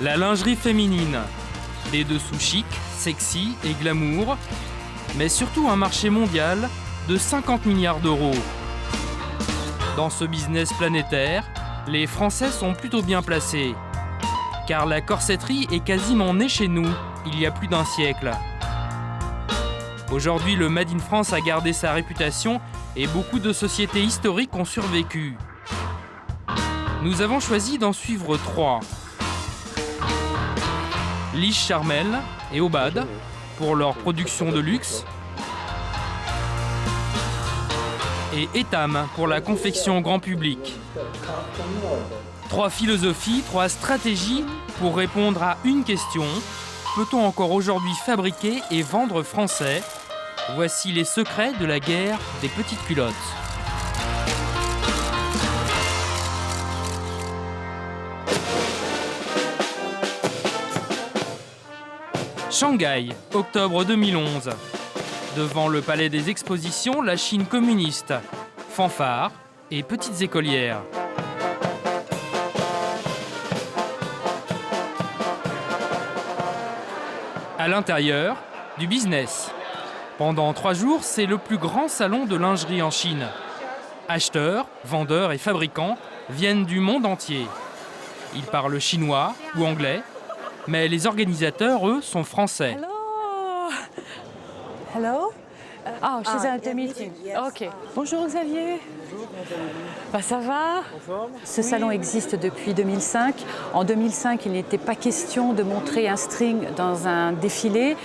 La lingerie féminine, des dessous chic, sexy et glamour, mais surtout un marché mondial de 50 milliards d'euros. Dans ce business planétaire, les Français sont plutôt bien placés, car la corsetterie est quasiment née chez nous il y a plus d'un siècle. Aujourd'hui, le Made in France a gardé sa réputation et beaucoup de sociétés historiques ont survécu. Nous avons choisi d'en suivre 3. Liche Charmel et Obad pour leur production de luxe et Etam pour la confection grand public. 3 philosophies, 3 stratégies pour répondre à une question. Peut-on encore aujourd'hui fabriquer et vendre français? Voici les secrets de la guerre des petites culottes. Shanghai, octobre 2011. Devant le palais des expositions, la Chine communiste. Fanfares et petites écolières. À l'intérieur, du business. Pendant 3 jours, c'est le plus grand salon de lingerie en Chine. Acheteurs, vendeurs et fabricants viennent du monde entier. Ils parlent chinois ou anglais, mais les organisateurs, eux, sont français. Hello. Oh, she's at the meeting. Ok. Bonjour Xavier. Bah, ça va? Ce salon existe depuis 2005. En 2005, il n'était pas question de montrer un string dans un défilé.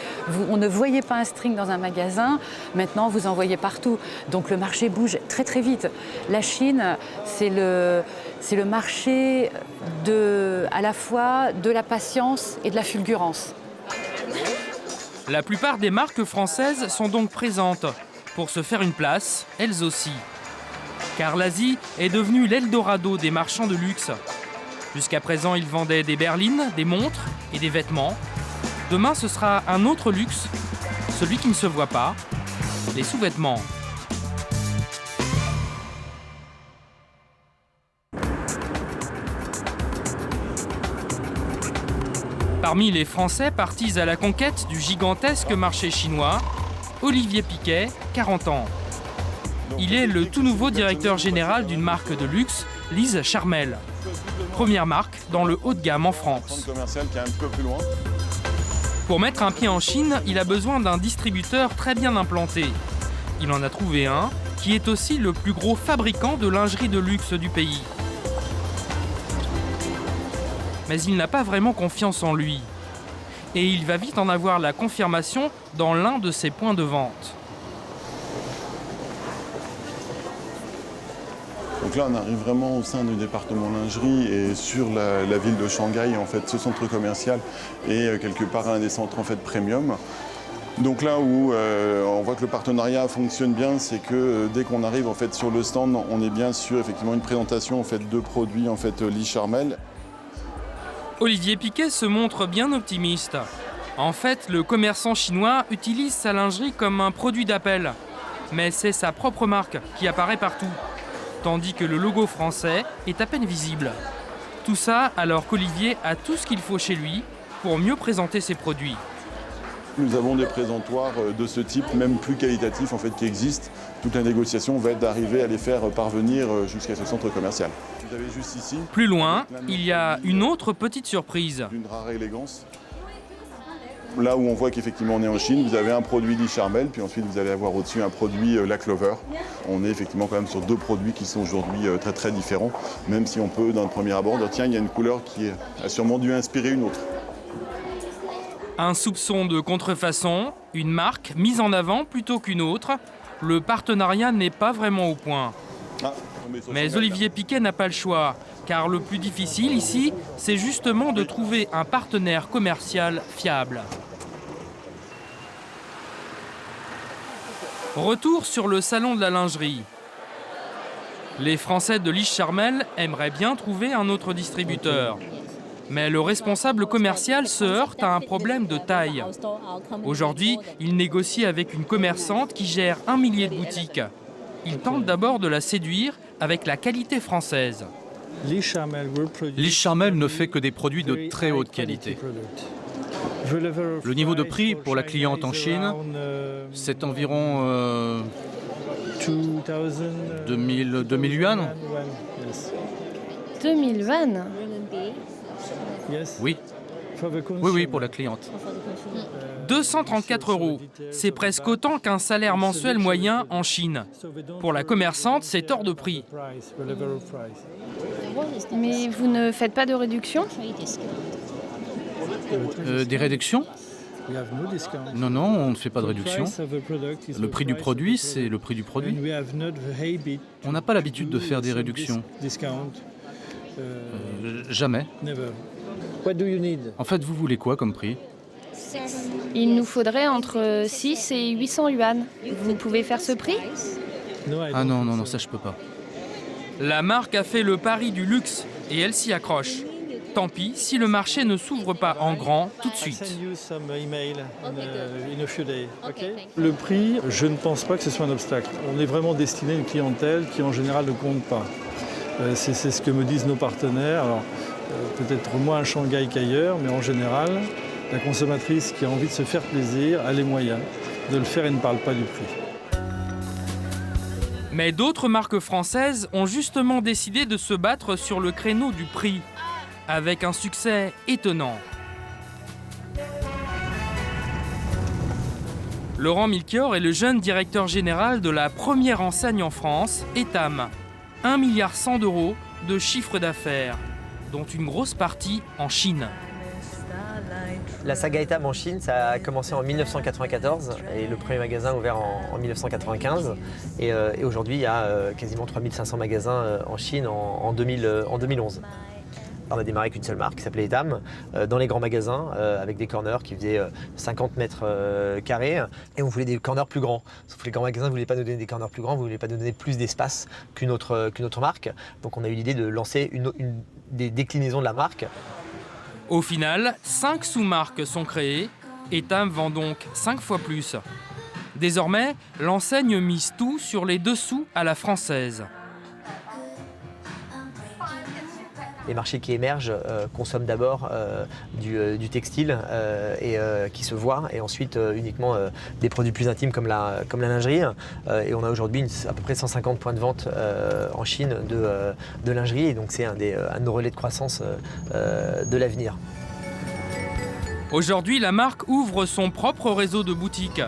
On ne voyait pas un string dans un magasin. Maintenant, vous en voyez partout. Donc le marché bouge très très vite. La Chine, c'est le marché à la fois de la patience et de la fulgurance. La plupart des marques françaises sont donc présentes pour se faire une place, elles aussi. Car l'Asie est devenue l'Eldorado des marchands de luxe. Jusqu'à présent, ils vendaient des berlines, des montres et des vêtements. Demain, ce sera un autre luxe, celui qui ne se voit pas, les sous-vêtements. Parmi les Français partis à la conquête du gigantesque marché chinois, Olivier Piquet, 40 ans. Il est le tout nouveau directeur général d'une marque de luxe, Liche Charmel. Première marque dans le haut de gamme en France. Pour mettre un pied en Chine, il a besoin d'un distributeur très bien implanté. Il en a trouvé un qui est aussi le plus gros fabricant de lingerie de luxe du pays. Mais il n'a pas vraiment confiance en lui. Et il va vite en avoir la confirmation dans l'un de ses points de vente. Donc là, on arrive vraiment au sein du département lingerie et sur la ville de Shanghai, en fait, ce centre commercial est quelque part un des centres en fait premium. Donc là où on voit que le partenariat fonctionne bien, c'est que dès qu'on arrive en fait sur le stand, on est bien sûr effectivement une présentation en fait de produits en fait Liche Charmel. Olivier Piquet se montre bien optimiste. En fait, le commerçant chinois utilise sa lingerie comme un produit d'appel. Mais c'est sa propre marque qui apparaît partout, tandis que le logo français est à peine visible. Tout ça alors qu'Olivier a tout ce qu'il faut chez lui pour mieux présenter ses produits. Nous avons des présentoirs de ce type, même plus qualitatifs en fait, qui existent. Toute la négociation va être d'arriver à les faire parvenir jusqu'à ce centre commercial. Vous avez juste ici. Plus loin, il y a une autre petite surprise. D'une rare élégance. Là où on voit qu'effectivement on est en Chine, vous avez un produit Liche Charmel, puis ensuite vous allez avoir au-dessus un produit La Clover. On est effectivement quand même sur 2 produits qui sont aujourd'hui très très différents, même si on peut d'un premier abord dire tiens, il y a une couleur qui a sûrement dû inspirer une autre. Un soupçon de contrefaçon, une marque mise en avant plutôt qu'une autre. Le partenariat n'est pas vraiment au point. Mais Olivier Piquet n'a pas le choix, car le plus difficile ici, c'est justement de trouver un partenaire commercial fiable. Retour sur le salon de la lingerie. Les Français de Liche Charmel aimeraient bien trouver un autre distributeur. Mais le responsable commercial se heurte à un problème de taille. Aujourd'hui, il négocie avec une commerçante qui gère 1 millier de boutiques. Il tente d'abord de la séduire avec la qualité française. Lich Charmel ne fait que des produits de très haute qualité. Le niveau de prix pour la cliente en Chine, c'est environ 2000 yuan. 2000 yuan. Oui. Oui, pour la cliente. 234 €, c'est presque autant qu'un salaire mensuel moyen en Chine. Pour la commerçante, c'est hors de prix. Mais vous ne faites pas de réduction? Des réductions? Non, on ne fait pas de réduction. Le prix du produit, c'est le prix du produit. On n'a pas l'habitude de faire des réductions. Jamais. En fait, vous voulez quoi comme prix? Il nous faudrait entre 6 et 800 yuan. Vous pouvez faire ce prix? Ah non, ça je peux pas. La marque a fait le pari du luxe et elle s'y accroche. Tant pis si le marché ne s'ouvre pas en grand tout de suite. Le prix, je ne pense pas que ce soit un obstacle. On est vraiment destiné à une clientèle qui en général ne compte pas. C'est ce que me disent nos partenaires. Alors, peut-être moins à Shanghai qu'ailleurs, mais en général, la consommatrice qui a envie de se faire plaisir a les moyens de le faire et ne parle pas du prix. Mais d'autres marques françaises ont justement décidé de se battre sur le créneau du prix, avec un succès étonnant. Laurent Milchior est le jeune directeur général de la première enseigne en France, Etam. 1,1 milliard de chiffre d'affaires, dont une grosse partie en Chine. La saga Etam en Chine, ça a commencé en 1994 et le premier magasin a ouvert en 1995. Et aujourd'hui, il y a quasiment 3500 magasins en Chine en 2011. On a démarré avec une seule marque qui s'appelait Etam, dans les grands magasins, avec des corners qui faisaient 50 mètres carrés. Et on voulait des corners plus grands. Sauf que les grands magasins ne voulaient pas nous donner des corners plus grands, ne voulaient pas nous donner plus d'espace qu'une autre marque. Donc on a eu l'idée de lancer des déclinaisons de la marque. Au final, 5 sous-marques sont créées. Etam vend donc 5 fois plus. Désormais, l'enseigne mise tout sur les dessous à la française. Les marchés qui émergent consomment d'abord du textile et qui se voit, et ensuite uniquement des produits plus intimes comme la lingerie. Et on a aujourd'hui à peu près 150 points de vente en Chine de lingerie, et donc c'est un de nos relais de croissance de l'avenir. Aujourd'hui, la marque ouvre son propre réseau de boutiques.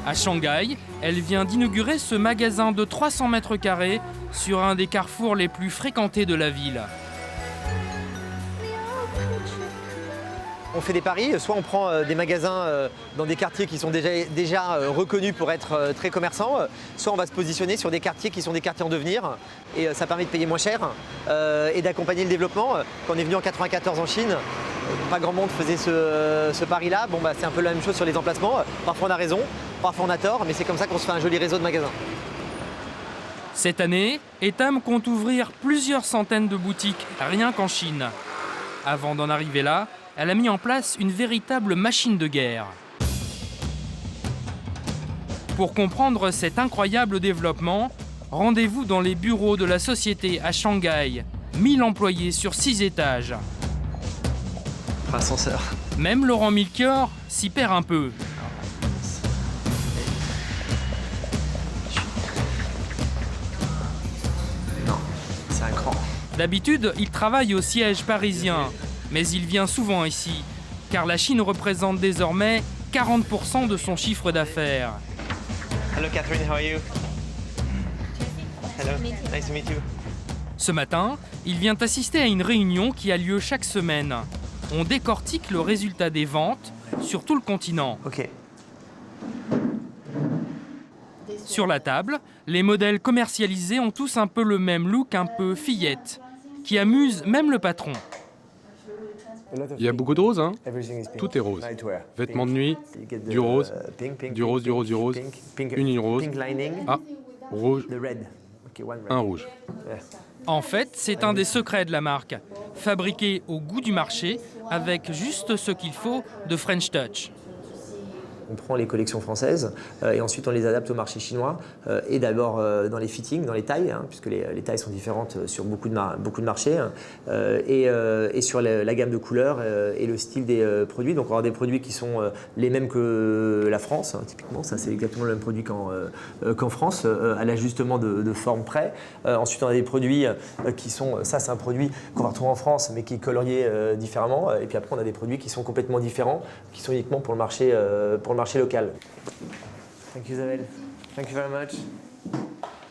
À Shanghai, elle vient d'inaugurer ce magasin de 300 mètres carrés sur un des carrefours les plus fréquentés de la ville. On fait des paris, soit on prend des magasins dans des quartiers qui sont déjà reconnus pour être très commerçants, soit on va se positionner sur des quartiers qui sont des quartiers en devenir, et ça permet de payer moins cher et d'accompagner le développement. Quand on est venu en 1994 en Chine, pas grand monde faisait ce pari-là. Bon, c'est un peu la même chose sur les emplacements. Parfois on a raison, parfois on a tort, mais c'est comme ça qu'on se fait un joli réseau de magasins. Cette année, Etam compte ouvrir plusieurs centaines de boutiques, rien qu'en Chine. Avant d'en arriver là, elle a mis en place une véritable machine de guerre. Pour comprendre cet incroyable développement, rendez-vous dans les bureaux de la société à Shanghai. 1000 employés sur 6 étages. Ascenseur. Même Laurent Milchior s'y perd un peu. C'est un cran. D'habitude, il travaille au siège parisien, mais il vient souvent ici, car la Chine représente désormais 40% de son chiffre d'affaires. Hello Catherine, how are you? Hello, nice to meet you. Ce matin, il vient assister à une réunion qui a lieu chaque semaine. On décortique le résultat des ventes sur tout le continent. Ok. Sur la table, les modèles commercialisés ont tous un peu le même look un peu fillette, qui amuse même le patron. Il y a beaucoup de roses, hein? Tout est rose. Vêtements de nuit, du rose, du rose, du rose, du rose, une ligne rose. Ah, rouge, un rouge. En fait, c'est un des secrets de la marque. Fabriqué au goût du marché, avec juste ce qu'il faut de French Touch. On prend les collections françaises et ensuite on les adapte au marché chinois et d'abord dans les fittings, dans les tailles, puisque les tailles sont différentes sur beaucoup de marchés et sur la gamme de couleurs et le style des produits. Donc on va avoir des produits qui sont les mêmes que la France, typiquement, ça c'est exactement le même produit qu'en France, à l'ajustement de forme près. Ensuite on a des produits qui sont, ça c'est un produit qu'on va retrouver en France mais qui est colorié différemment. Et puis après on a des produits qui sont complètement différents, qui sont uniquement pour le marché local. Thank you Isabelle. Thank you very much.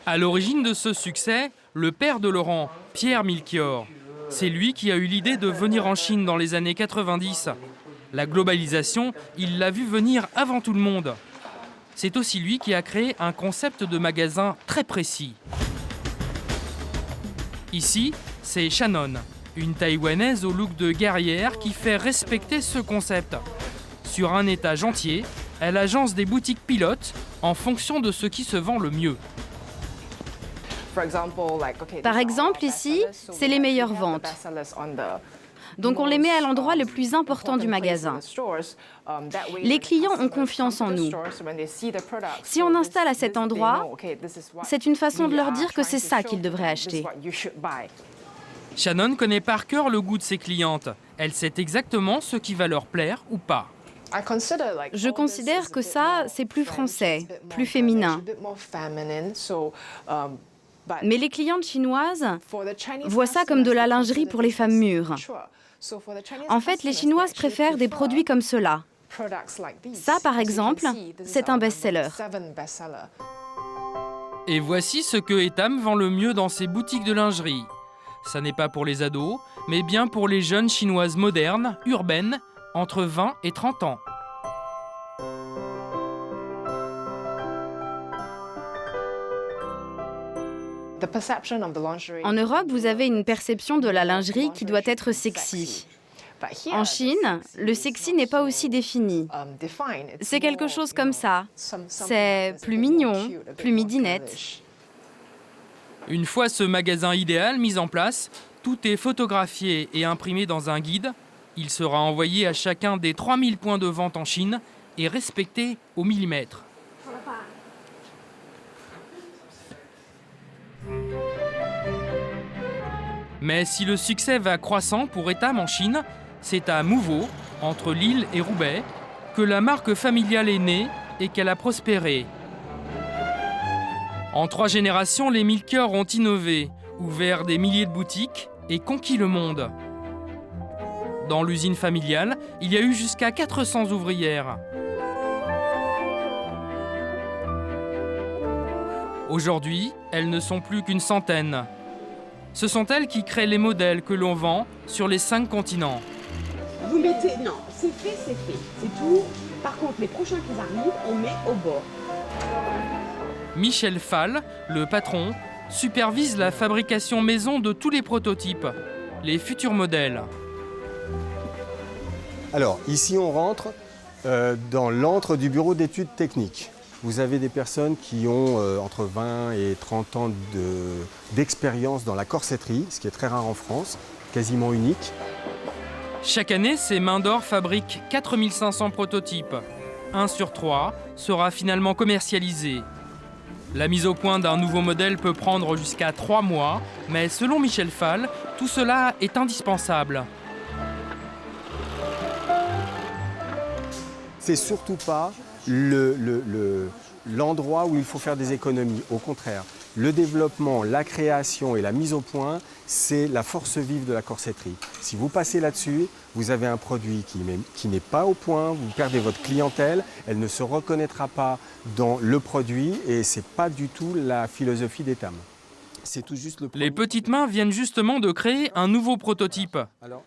À l'origine de ce succès, le père de Laurent, Pierre Milchior. C'est lui qui a eu l'idée de venir en Chine dans les années 90. La globalisation, il l'a vu venir avant tout le monde. C'est aussi lui qui a créé un concept de magasin très précis. Ici, c'est Shannon, une Taïwanaise au look de guerrière qui fait respecter ce concept. Sur un étage entier, elle agence des boutiques pilotes en fonction de ce qui se vend le mieux. Par exemple, ici, c'est les meilleures ventes. Donc on les met à l'endroit le plus important du magasin. Les clients ont confiance en nous. Si on installe à cet endroit, c'est une façon de leur dire que c'est ça qu'ils devraient acheter. Shannon connaît par cœur le goût de ses clientes. Elle sait exactement ce qui va leur plaire ou pas. Je considère que ça, c'est plus français, plus féminin. Mais les clientes chinoises voient ça comme de la lingerie pour les femmes mûres. En fait, les Chinoises préfèrent des produits comme cela. Ça, par exemple, c'est un best-seller. Et voici ce que Etam vend le mieux dans ses boutiques de lingerie. Ça n'est pas pour les ados, mais bien pour les jeunes Chinoises modernes, urbaines, entre 20 et 30 ans. En Europe, vous avez une perception de la lingerie qui doit être sexy. En Chine, le sexy n'est pas aussi défini. C'est quelque chose comme ça. C'est plus mignon, plus midinette. Une fois ce magasin idéal mis en place, tout est photographié et imprimé dans un guide. Il sera envoyé à chacun des 3000 points de vente en Chine et respecté au millimètre. Mais si le succès va croissant pour Etam en Chine, c'est à Mouveau, entre Lille et Roubaix, que la marque familiale est née et qu'elle a prospéré. En 3 générations, les Milchior ont innové, ouvert des milliers de boutiques et conquis le monde. Dans l'usine familiale, il y a eu jusqu'à 400 ouvrières. Aujourd'hui, elles ne sont plus qu'une centaine. Ce sont elles qui créent les modèles que l'on vend sur les 5 continents. Vous mettez... Non, c'est fait, c'est tout. Par contre, les prochains qui arrivent, on met au bord. Michel Fall, le patron, supervise la fabrication maison de tous les prototypes, les futurs modèles. Alors, ici, on rentre dans l'antre du bureau d'études techniques. Vous avez des personnes qui ont entre 20 et 30 ans d'expérience dans la corsetterie, ce qui est très rare en France, quasiment unique. Chaque année, ces mains d'or fabriquent 4500 prototypes. 1 sur 3 sera finalement commercialisé. La mise au point d'un nouveau modèle peut prendre jusqu'à 3 mois, mais selon Michel Fall, tout cela est indispensable. C'est surtout pas l'endroit où il faut faire des économies. Au contraire, le développement, la création et la mise au point, c'est la force vive de la corsetterie. Si vous passez là-dessus, vous avez un produit qui n'est pas au point, vous perdez votre clientèle, elle ne se reconnaîtra pas dans le produit et ce n'est pas du tout la philosophie d'Etam. C'est tout juste le Les petites mains viennent justement de créer un nouveau prototype.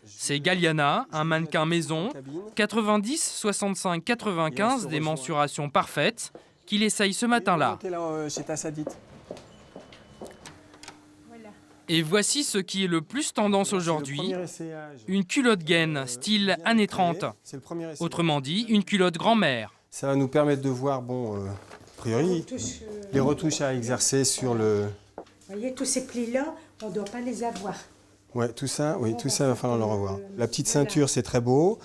C'est Galliana, un mannequin maison, 90, 65, 95, des mensurations parfaites, qu'il essaye ce matin-là. Et voici ce qui est le plus tendance aujourd'hui, une culotte gaine, style années 30. Autrement dit, une culotte grand-mère. Ça va nous permettre de voir, a priori, les retouches à exercer sur le... Vous voyez, tous ces plis-là, on ne doit pas les avoir. Ouais, tout ça, il va falloir le revoir. La petite ceinture, c'est très beau.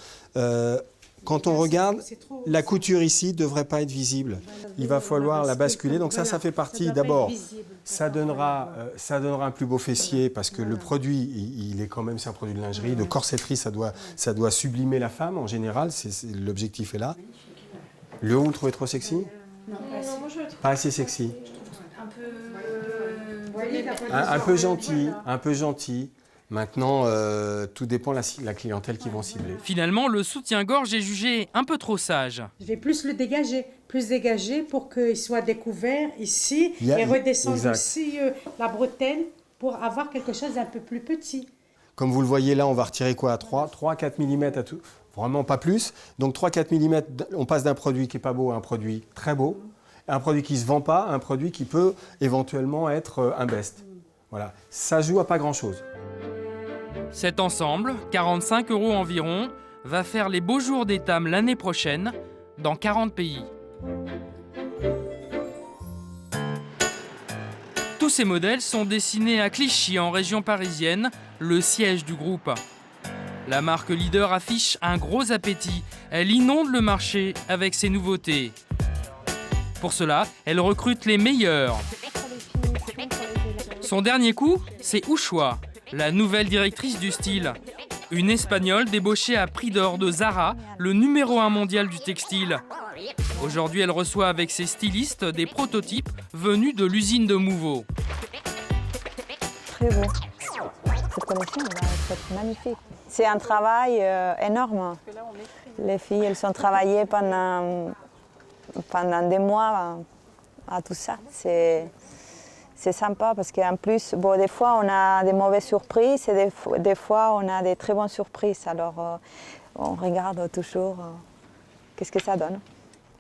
Quand on regarde, la couture ici ne devrait pas être visible. Il va falloir la basculer. Donc ça fait partie. D'abord, ça donnera un plus beau fessier parce que le produit, il est quand même, c'est un produit de lingerie, de corsetterie, ça doit sublimer la femme en général. L'objectif est là. Le haut, vous le trouvez trop sexy? Non, pas assez sexy. Un peu gentil, un peu gentil. Maintenant, tout dépend de la clientèle qu'ils vont cibler. Finalement, le soutien-gorge est jugé un peu trop sage. Je vais plus dégager pour qu'il soit découvert ici et redescendre ici la bretelle pour avoir quelque chose d'un peu plus petit. Comme vous le voyez là, on va retirer quoi à 3-4 mm à tout, vraiment pas plus. Donc 3-4 mm, on passe d'un produit qui n'est pas beau à un produit très beau, un produit qui ne se vend pas, un produit qui peut éventuellement être un best. Voilà, ça joue à pas grand-chose. Cet ensemble, 45 € environ, va faire les beaux jours d'Etam l'année prochaine, dans 40 pays. Tous ces modèles sont dessinés à Clichy, en région parisienne, le siège du groupe. La marque leader affiche un gros appétit. Elle inonde le marché avec ses nouveautés. Pour cela, elle recrute les meilleurs. Son dernier coup, c'est Ushua, la nouvelle directrice du style. Une Espagnole débauchée à prix d'or de Zara, le numéro 1 mondial du textile. Aujourd'hui, elle reçoit avec ses stylistes des prototypes venus de l'usine de Mouveau. Très beau. Cette collection va être magnifique. C'est un travail énorme. Les filles, elles ont travaillé pendant des mois à tout ça. C'est sympa parce qu'en plus, des fois, on a des mauvaises surprises et des fois, on a des très bonnes surprises. Alors, on regarde toujours qu'est-ce que ça donne.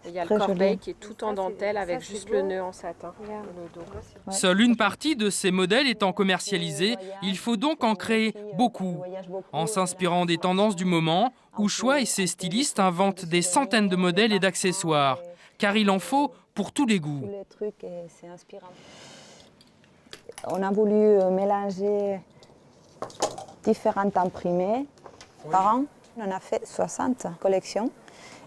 Il y a le corbeil qui est tout en dentelle avec juste le nœud en satin. Seule une partie de ces modèles étant commercialisée, il faut donc en créer beaucoup. En s'inspirant des tendances du moment, Ushua et ses stylistes inventent des centaines de modèles et d'accessoires. Car il en faut pour tous les goûts. On a voulu mélanger différentes imprimés par an. On a fait 60 collections.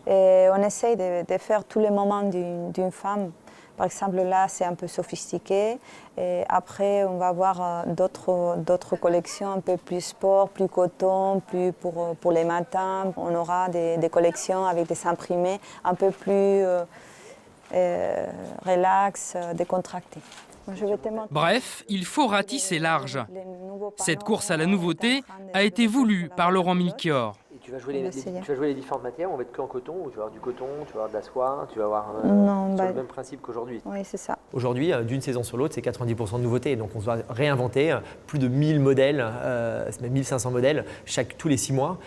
Et on essaye de faire tous les moments d'une femme. Par exemple, là, c'est un peu sophistiqué. Et après, on va avoir d'autres collections un peu plus sport, plus coton, plus pour les matins. On aura des collections avec des imprimés un peu plus relax, décontractés. Bref, il faut ratisser large. Cette course à la nouveauté a été voulue par Laurent Milchior. Tu vas jouer les différentes matières, on va être que en coton, ou tu vas avoir du coton, tu vas avoir de la soie, tu vas avoir le même principe qu'aujourd'hui. Oui, c'est ça. Aujourd'hui, d'une saison sur l'autre, c'est 90% de nouveautés. Donc on doit réinventer plus de 1000 modèles, même 1500 modèles tous les 6 mois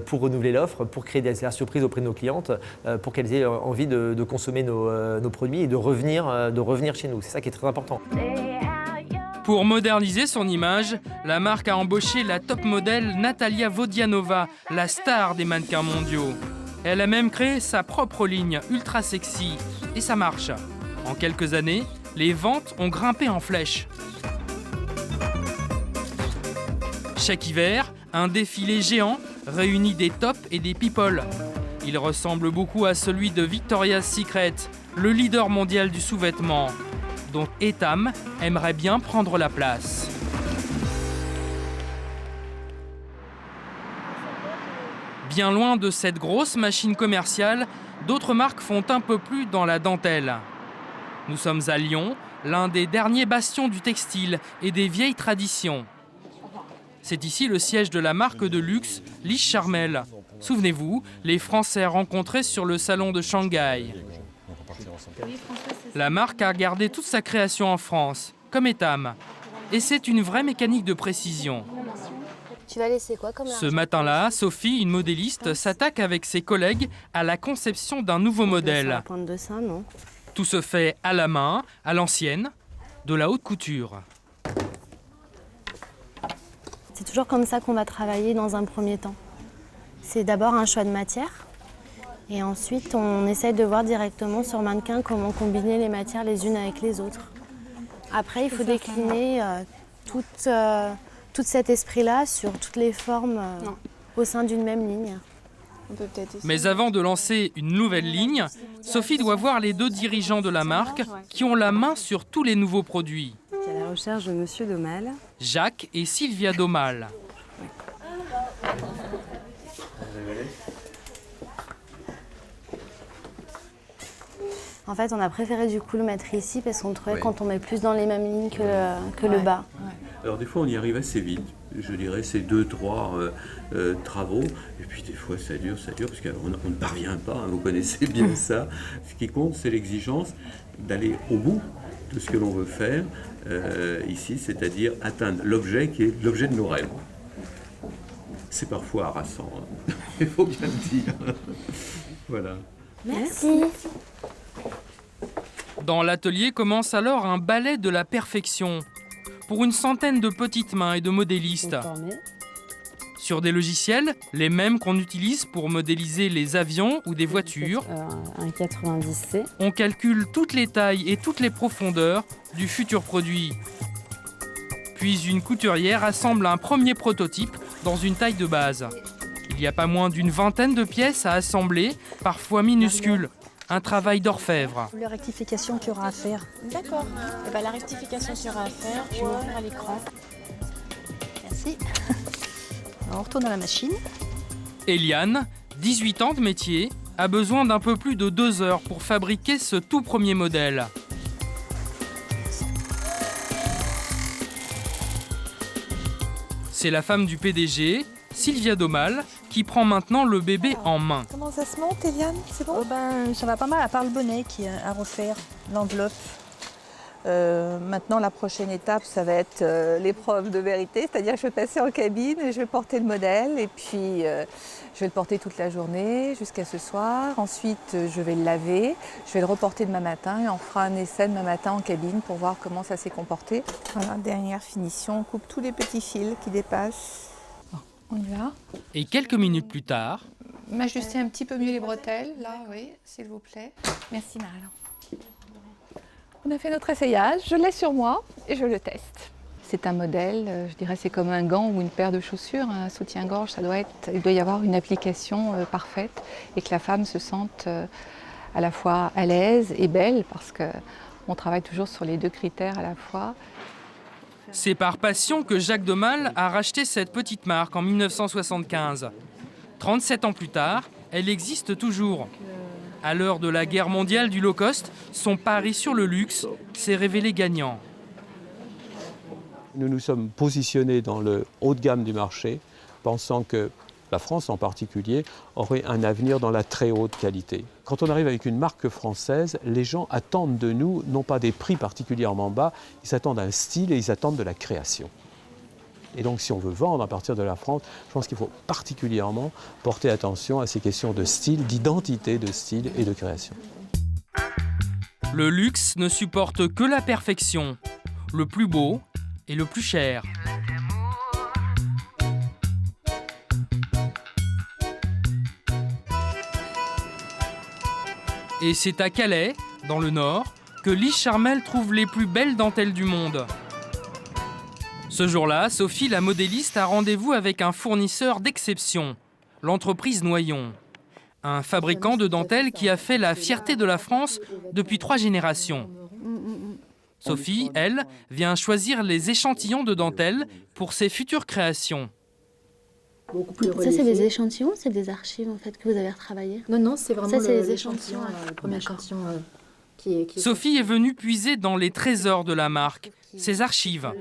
pour renouveler l'offre, pour créer des surprises auprès de nos clientes, pour qu'elles aient envie de consommer nos produits et de revenir chez nous. C'est ça qui est très important. Pour moderniser son image, la marque a embauché la top modèle Natalia Vodianova, la star des mannequins mondiaux. Elle a même créé sa propre ligne ultra sexy. Et ça marche. En quelques années, les ventes ont grimpé en flèche. Chaque hiver, un défilé géant réunit des tops et des people. Il ressemble beaucoup à celui de Victoria's Secret, le leader mondial du sous-vêtement, dont Etam aimerait bien prendre la place. Bien loin de cette grosse machine commerciale, d'autres marques font un peu plus dans la dentelle. Nous sommes à Lyon, l'un des derniers bastions du textile et des vieilles traditions. C'est ici le siège de la marque de luxe Lich Charmel. Souvenez-vous, les Français rencontrés sur le salon de Shanghai. La marque a gardé toute sa création en France, comme Etam. Et c'est une vraie mécanique de précision. Tu vas laisser quoi comme Ce matin-là, Sophie, une modéliste, s'attaque avec ses collègues à la conception d'un nouveau modèle. De ça, non. Tout se fait à la main, à l'ancienne, de la haute couture. C'est toujours comme ça qu'on va travailler dans un premier temps. C'est d'abord un choix de matière. Et ensuite, on essaie de voir directement sur mannequin comment combiner les matières les unes avec les autres. Après, il faut décliner tout cet esprit-là sur toutes les formes au sein d'une même ligne. Mais avant de lancer une nouvelle ligne, Sophie doit voir les 2 dirigeants de la marque qui ont la main sur tous les nouveaux produits. À la recherche de Monsieur Domal. Jacques et Sylvia Domal. En fait, on a préféré du coup le mettre ici parce qu'on trouvait qu'on tombait plus dans les mêmes lignes que le bas. Alors des fois, on y arrive assez vite. Je dirais c'est 2-3 travaux. Et puis des fois, ça dure, parce qu'on ne parvient pas. Hein, vous connaissez bien ça. Ce qui compte, c'est l'exigence d'aller au bout de ce que l'on veut faire ici, c'est-à-dire atteindre l'objet qui est l'objet de nos rêves. C'est parfois harassant, hein. Il faut bien le dire. Voilà. Merci. Dans l'atelier commence alors un ballet de la perfection pour une centaine de petites mains et de modélistes. Sur des logiciels, les mêmes qu'on utilise pour modéliser les avions ou des voitures, Un 90C. on calcule toutes les tailles et toutes les profondeurs du futur produit. Puis une couturière assemble un premier prototype dans une taille de base. Il n'y a pas moins d'une vingtaine de pièces à assembler, parfois minuscules. Un travail d'orfèvre. La rectification qu'il y aura à faire. D'accord. Et ben, la rectification qu'il y aura à faire, je vais ouvrir à l'écran. Merci. Alors, on retourne à la machine. Eliane, 18 ans de métier, a besoin d'un peu plus de 2 heures pour fabriquer ce tout premier modèle. C'est la femme du PDG, Sylvia Domal, qui prend maintenant le bébé en main. Comment ça se monte, Eliane? C'est bon? Ça va pas mal, à part le bonnet qui est à refaire, l'enveloppe. Maintenant, la prochaine étape, ça va être l'épreuve de vérité, c'est-à-dire que je vais passer en cabine et je vais porter le modèle et puis je vais le porter toute la journée jusqu'à ce soir. Ensuite, je vais le laver, je vais le reporter demain matin et on fera un essai demain matin en cabine pour voir comment ça s'est comporté. Voilà, dernière finition, on coupe tous les petits fils qui dépassent. On y va. Et quelques minutes plus tard... M'ajuster un petit peu mieux les bretelles, là, oui, s'il vous plaît. Merci, Marie. On a fait notre essayage, je l'ai sur moi et je le teste. C'est un modèle, je dirais c'est comme un gant ou une paire de chaussures, un soutien-gorge, il doit y avoir une application parfaite et que la femme se sente à la fois à l'aise et belle parce qu'on travaille toujours sur les 2 critères à la fois. C'est par passion que Jacques Domal a racheté cette petite marque en 1975. 37 ans plus tard, elle existe toujours. À l'heure de la guerre mondiale du low cost, son pari sur le luxe s'est révélé gagnant. Nous nous sommes positionnés dans le haut de gamme du marché, pensant que la France en particulier aurait un avenir dans la très haute qualité. Quand on arrive avec une marque française, les gens attendent de nous non pas des prix particulièrement bas, ils s'attendent à un style et ils attendent de la création. Et donc si on veut vendre à partir de la France, je pense qu'il faut particulièrement porter attention à ces questions de style, d'identité de style et de création. Le luxe ne supporte que la perfection, le plus beau et le plus cher. Et c'est à Calais, dans le Nord, que Lise Charmel trouve les plus belles dentelles du monde. Ce jour-là, Sophie, la modéliste, a rendez-vous avec un fournisseur d'exception, l'entreprise Noyon. Un fabricant de dentelles qui a fait la fierté de la France depuis 3 générations. Sophie, elle, vient choisir les échantillons de dentelles pour ses futures créations. Ça, c'est des échantillons, c'est des archives en fait que vous avez retravaillées? Non, c'est vraiment les échantillons. Le premier échantillon qui Sophie est venue puiser dans les trésors de la marque, ses archives.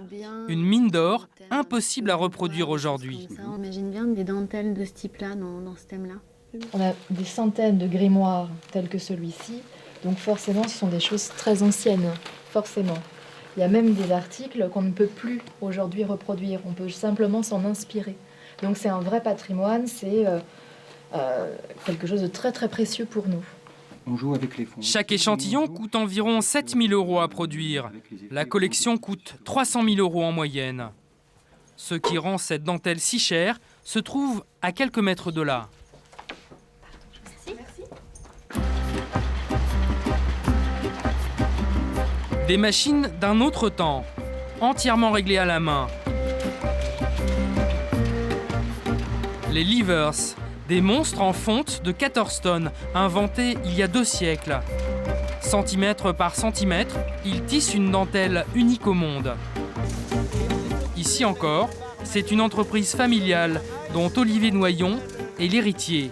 Une mine d'or impossible à reproduire aujourd'hui. On imagine bien des dentelles de ce type-là dans ce thème-là. On a des centaines de grimoires tels que celui-ci, donc forcément ce sont des choses très anciennes, forcément. Il y a même des articles qu'on ne peut plus aujourd'hui reproduire, on peut simplement s'en inspirer. Donc c'est un vrai patrimoine, c'est quelque chose de très très précieux pour nous. On joue avec les fonds. Chaque échantillon coûte environ 7 000 € à produire. La collection coûte 300 000 € en moyenne. Ce qui rend cette dentelle si chère se trouve à quelques mètres de là. Des machines d'un autre temps, entièrement réglées à la main. Les levers, Des monstres en fonte de 14 tonnes, inventés il y a 2 siècles. Centimètre par centimètre, ils tissent une dentelle unique au monde. Ici encore, c'est une entreprise familiale dont Olivier Noyon est l'héritier.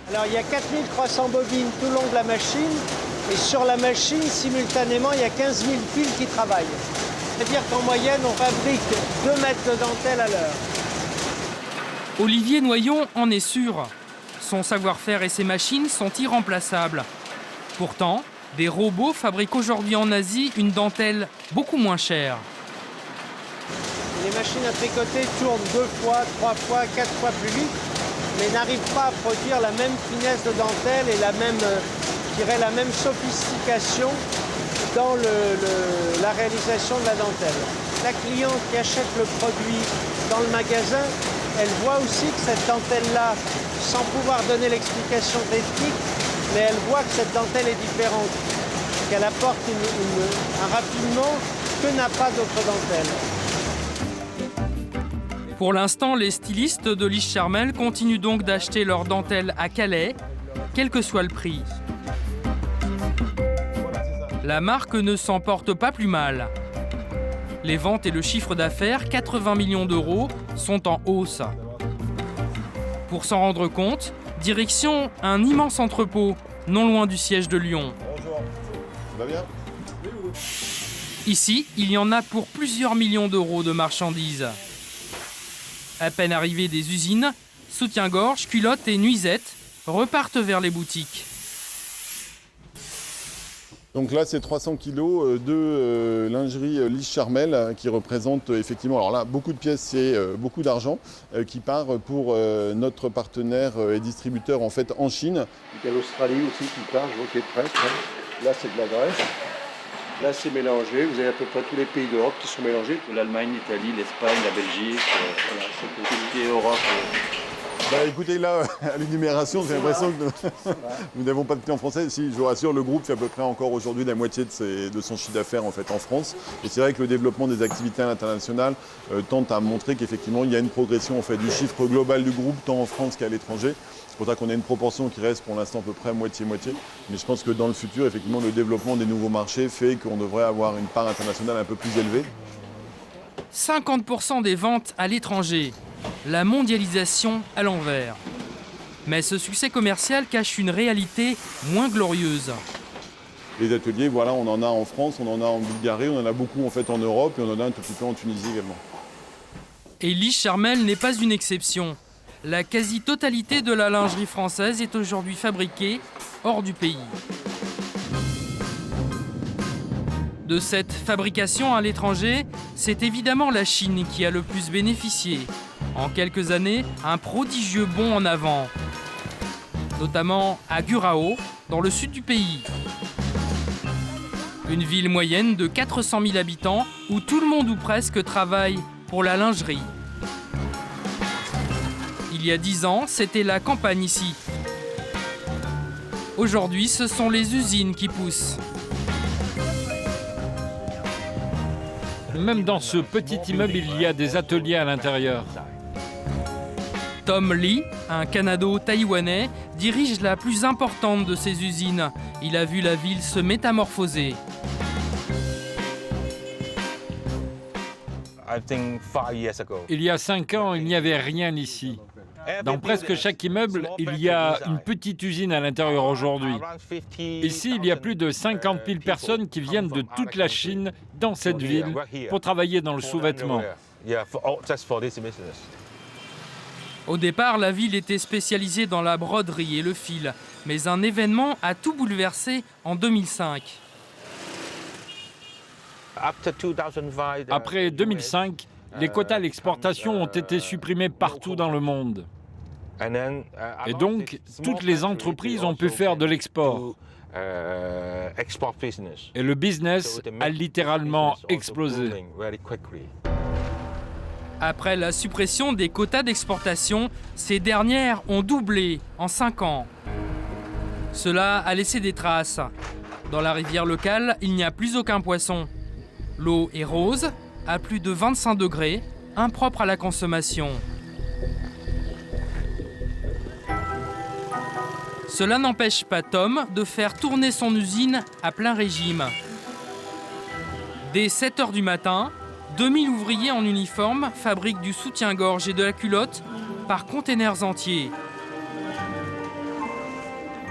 Alors il y a 4300 bobines tout le long de la machine et sur la machine, simultanément, il y a 15 000 fils qui travaillent. C'est-à-dire qu'en moyenne, on fabrique 2 mètres de dentelle à l'heure. Olivier Noyon en est sûr. Son savoir-faire et ses machines sont irremplaçables. Pourtant, des robots fabriquent aujourd'hui en Asie une dentelle beaucoup moins chère. Les machines à tricoter tournent 2 fois, 3 fois, 4 fois plus vite, mais n'arrivent pas à produire la même finesse de dentelle et la même sophistication dans la réalisation de la dentelle. La cliente qui achète le produit dans le magasin, elle voit aussi que cette dentelle-là, sans pouvoir donner l'explication technique, mais elle voit que cette dentelle est différente, qu'elle apporte un raffinement que n'a pas d'autre dentelle. Pour l'instant, les stylistes de Lise Charmel continuent donc d'acheter leurs dentelles à Calais, quel que soit le prix. La marque ne s'en porte pas plus mal. Les ventes et le chiffre d'affaires, 80 millions d'euros, sont en hausse. Pour s'en rendre compte, direction un immense entrepôt, non loin du siège de Lyon. Bonjour, ça va bien ? Ici, il y en a pour plusieurs millions d'euros de marchandises. À peine arrivés des usines, soutien-gorge, culottes et nuisettes repartent vers les boutiques. Donc là, c'est 300 kilos de lingerie Lise Charmel qui représente effectivement, alors là, beaucoup de pièces et beaucoup d'argent qui part pour notre partenaire et distributeur en fait en Chine. Il y a l'Australie aussi qui part, je vois qu'il est prête. Là, c'est de la graisse. Là, c'est mélangé. Vous avez à peu près tous les pays d'Europe qui sont mélangés. L'Allemagne, l'Italie, l'Espagne, la Belgique, voilà, c'est tout ce qui est Europe. Bah écoutez, là, à l'énumération, j'ai l'impression que nous n'avons pas de clients français. Si, je vous rassure, le groupe fait à peu près encore aujourd'hui la moitié de son chiffre d'affaires en fait en France. Et c'est vrai que le développement des activités à l'international tente à montrer qu'effectivement, il y a une progression en fait du chiffre global du groupe, tant en France qu'à l'étranger. C'est pour ça qu'on a une proportion qui reste pour l'instant à peu près moitié-moitié. Mais je pense que dans le futur, effectivement, le développement des nouveaux marchés fait qu'on devrait avoir une part internationale un peu plus élevée. 50% des ventes à l'étranger. La mondialisation à l'envers. Mais ce succès commercial cache une réalité moins glorieuse. Les ateliers, voilà, on en a en France, on en a en Bulgarie, on en a beaucoup en fait en Europe et on en a un tout petit peu en Tunisie également. Et Lise Charmel n'est pas une exception. La quasi-totalité de la lingerie française est aujourd'hui fabriquée hors du pays. De cette fabrication à l'étranger, c'est évidemment la Chine qui a le plus bénéficié. En quelques années, un prodigieux bond en avant. Notamment à Gurao, dans le sud du pays. Une ville moyenne de 400 000 habitants où tout le monde ou presque travaille pour la lingerie. Il y a 10 ans, c'était la campagne ici. Aujourd'hui, ce sont les usines qui poussent. Même dans ce petit immeuble, il y a des ateliers à l'intérieur. Tom Lee, un Canado-Taïwanais, dirige la plus importante de ces usines. Il a vu la ville se métamorphoser. Il y a 5 ans, il n'y avait rien ici. Dans presque chaque immeuble, il y a une petite usine à l'intérieur aujourd'hui. Ici, il y a plus de 50 000 personnes qui viennent de toute la Chine dans cette ville pour travailler dans le sous-vêtement. Au départ, la ville était spécialisée dans la broderie et le fil, mais un événement a tout bouleversé en 2005. Après 2005, les quotas à l'exportation ont été supprimés partout dans le monde. Et donc, toutes les entreprises ont pu faire de l'export. Et le business a littéralement explosé. Après la suppression des quotas d'exportation, ces dernières ont doublé en 5 ans. Cela a laissé des traces. Dans la rivière locale, il n'y a plus aucun poisson. L'eau est rose, à plus de 25 degrés, impropre à la consommation. Cela n'empêche pas Tom de faire tourner son usine à plein régime. Dès 7 h du matin, 2000 ouvriers en uniforme fabriquent du soutien-gorge et de la culotte par containers entiers.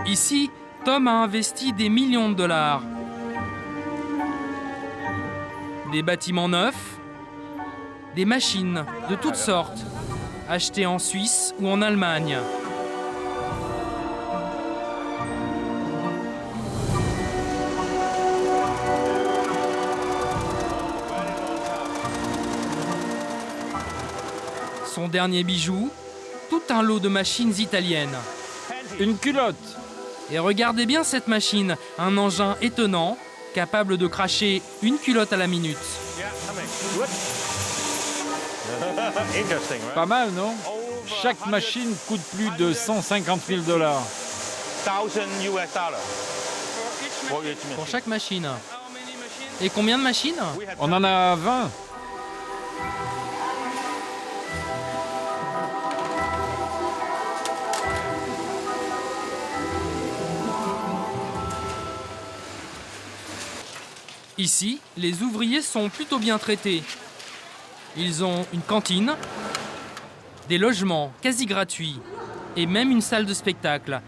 Ici, Tom a investi des millions de dollars. Des bâtiments neufs, des machines de toutes sortes, achetées en Suisse ou en Allemagne. Son dernier bijou, tout un lot de machines italiennes. Une culotte. Et regardez bien cette machine, un engin étonnant, capable de cracher une culotte à la minute. Pas mal, non? Chaque machine coûte plus de 150 000 $. Pour chaque machine. Et combien de machines? On en a 20. Ici, les ouvriers sont plutôt bien traités. Ils ont une cantine, des logements quasi gratuits et même une salle de spectacle.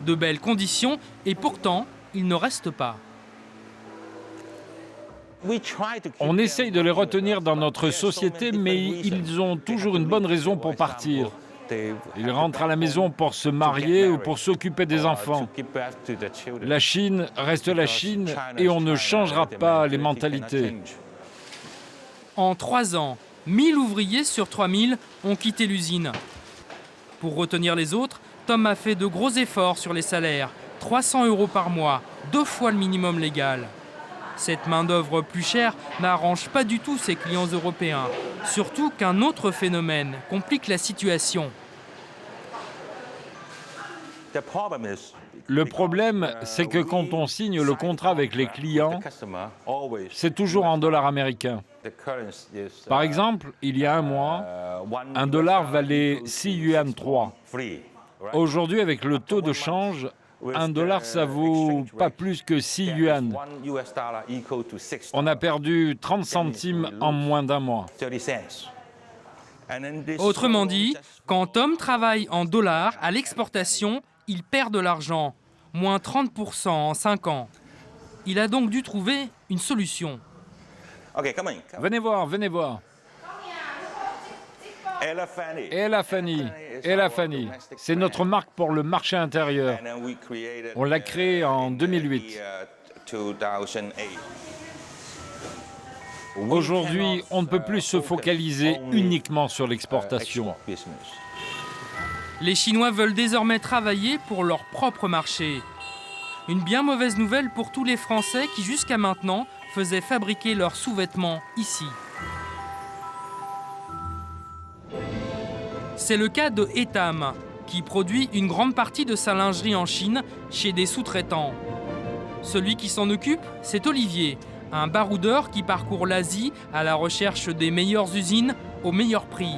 De belles conditions et pourtant, ils ne restent pas. On essaye de les retenir dans notre société, mais ils ont toujours une bonne raison pour partir. Ils rentrent à la maison pour se marier ou pour s'occuper des enfants. La Chine reste la Chine et on ne changera pas les mentalités. En 3 ans, 1000 ouvriers sur 3000 ont quitté l'usine. Pour retenir les autres, Tom a fait de gros efforts sur les salaires. 300 € par mois, 2 fois le minimum légal. Cette main-d'œuvre plus chère n'arrange pas du tout ses clients européens. Surtout qu'un autre phénomène complique la situation. Le problème, c'est que quand on signe le contrat avec les clients, c'est toujours en dollars américains. Par exemple, il y a un mois, un dollar valait 6 yuan 3. Aujourd'hui, avec le taux de change, un dollar, ça vaut pas plus que 6 yuan. On a perdu 30 centimes en moins d'un mois. Autrement dit, quand Tom travaille en dollars à l'exportation, il perd de l'argent, moins 30% en 5 ans. Il a donc dû trouver une solution. Venez voir, venez voir. Ella Fanny. C'est notre marque pour le marché intérieur. On l'a créée en 2008. Aujourd'hui, on ne peut plus se focaliser uniquement sur l'exportation. Les Chinois veulent désormais travailler pour leur propre marché. Une bien mauvaise nouvelle pour tous les Français qui, jusqu'à maintenant, faisaient fabriquer leurs sous-vêtements ici. C'est le cas de Etam, qui produit une grande partie de sa lingerie en Chine chez des sous-traitants. Celui qui s'en occupe, c'est Olivier, un baroudeur qui parcourt l'Asie à la recherche des meilleures usines au meilleur prix.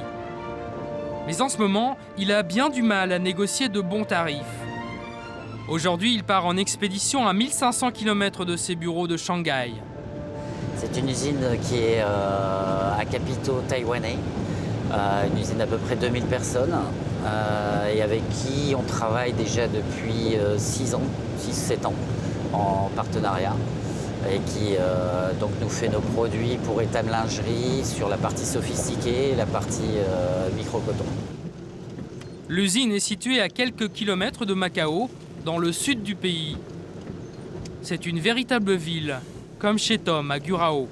Mais en ce moment, il a bien du mal à négocier de bons tarifs. Aujourd'hui, il part en expédition à 1500 km de ses bureaux de Shanghai. C'est une usine qui est à capitaux taïwanais, une usine d'à peu près 2000 personnes et avec qui on travaille déjà depuis 6-7 ans en partenariat et qui donc nous fait nos produits pour Etam Lingerie sur la partie sophistiquée et la partie micro-coton. L'usine est située à quelques kilomètres de Macao, dans le sud du pays. C'est une véritable ville, comme chez Tom à Gurao.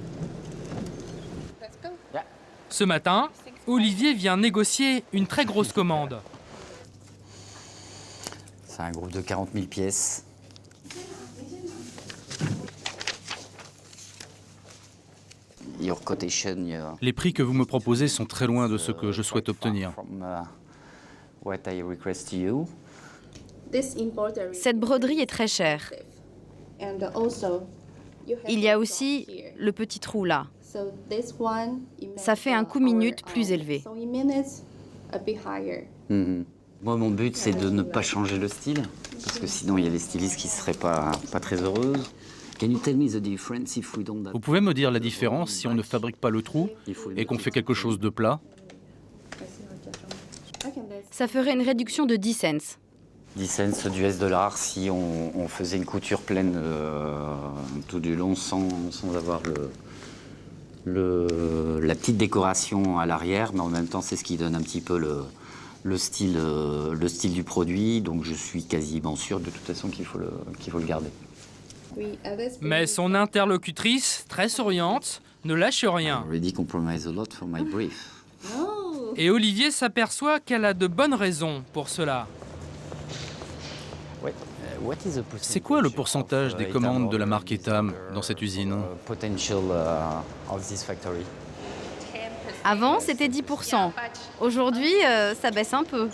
Ce matin, Olivier vient négocier une très grosse commande. C'est un groupe de 40 000 pièces. Les prix que vous me proposez sont très loin de ce que je souhaite obtenir. Cette broderie est très chère. Il y a aussi le petit trou là. Ça fait un coût minute plus élevé. Moi, mon but, c'est de ne pas changer le style, parce que sinon, il y a des stylistes qui ne seraient pas très heureuses. Vous pouvez me dire la différence si on ne fabrique pas le trou et qu'on fait quelque chose de plat? Ça ferait une réduction de 10 cents. 10 cents $, si on faisait une couture pleine tout du long sans avoir la petite décoration à l'arrière, mais en même temps, c'est ce qui donne un petit peu le style du produit. Donc je suis quasiment sûr de toute façon qu'il faut le garder. Mais son interlocutrice, très souriante, ne lâche rien. Et Olivier s'aperçoit qu'elle a de bonnes raisons pour cela. C'est quoi le pourcentage des commandes de la marque Etam dans cette usine? Avant, c'était 10%. Aujourd'hui, ça baisse un peu.